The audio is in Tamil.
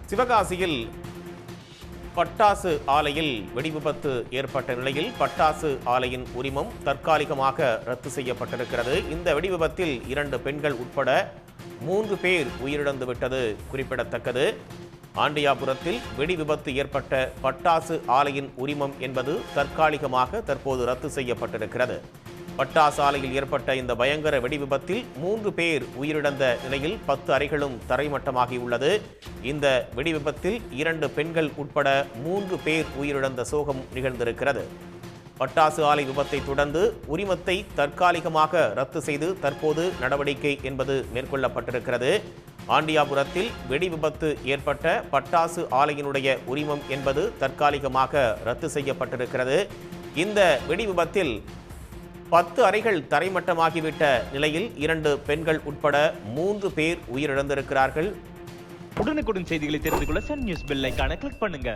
சிவகாசியில் பட்டாசு ஆலையில் வெடிவிபத்து ஏற்பட்ட நிலையில் பட்டாசு ஆலையின் உரிமம் தற்காலிகமாக ரத்து செய்யப்பட்டிருக்கிறது. இந்த வெடிவிபத்தில் 2 பெண்கள் உட்பட 3 பேர் உயிரிழந்து விட்டது குறிப்பிடத்தக்கது. ஆண்டியாபுரத்தில் வெடி விபத்து ஏற்பட்ட பட்டாசு ஆலையின் உரிமம் என்பது தற்காலிகமாக தற்போது ரத்து செய்யப்பட்டிருக்கிறது. பட்டாசு ஆலையில் ஏற்பட்ட இந்த பயங்கர வெடி விபத்தில் 3 பேர் உயிரிழந்த நிலையில் 10 அறைகளும் தரைமட்டமாகியுள்ளது. இந்த வெடி விபத்தில் 2 பெண்கள் உட்பட 3 பேர் உயிரிழந்த சோகம் நிகழ்ந்திருக்கிறது. பட்டாசு ஆலை விபத்தை தொடர்ந்து உரிமத்தை தற்காலிகமாக ரத்து செய்து தற்போது நடவடிக்கை என்பது மேற்கொள்ளப்பட்டிருக்கிறது. ஆண்டியாபுரத்தில் வெடி விபத்து ஏற்பட்ட பட்டாசு ஆலையினுடைய உரிமம் என்பது தற்காலிகமாக ரத்து செய்யப்பட்டிருக்கிறது. இந்த வெடி விபத்தில் 10 அறைகள் தரைமட்டமாகிவிட்ட நிலையில் 2 பெண்கள் உட்பட 3 பேர் உயிரிழந்திருக்கிறார்கள். உடனுக்குடன் செய்திகளை தெரிந்து கொள்ள சன் நியூஸ் பெல் ஐகானை கிளிக் பண்ணுங்க.